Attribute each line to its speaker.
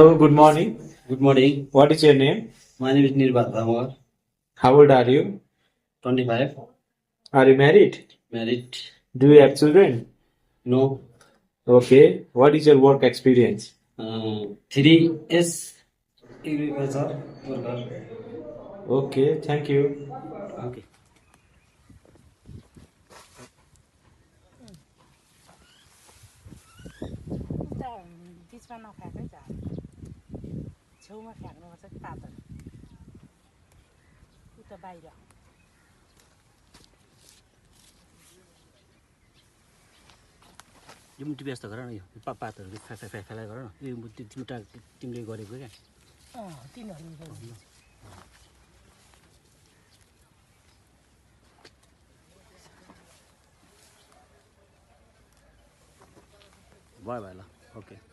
Speaker 1: Hello, good morning.
Speaker 2: Good morning.
Speaker 1: What is your name?
Speaker 2: My name is Nirbhat Dhamwar,
Speaker 1: How old are you?
Speaker 2: 25,
Speaker 1: Are you married?
Speaker 2: married.
Speaker 1: Do you have children?
Speaker 2: No.
Speaker 1: Okay. What is your work experience?
Speaker 2: 3S agriculture worker.
Speaker 1: Okay, thank you.
Speaker 2: Okay.
Speaker 3: उता बिचमा नफ्याँकै झा छेउमा फ्याँक्नुपर्छ कि पातहरू उता बाहिर
Speaker 2: यो मुटु व्यस्त गर न यो पातहरू फ्याला गर न यो तिमीटा तिमीले गरेको क्या
Speaker 3: तिनीहरू
Speaker 2: भयो भयो ल ओके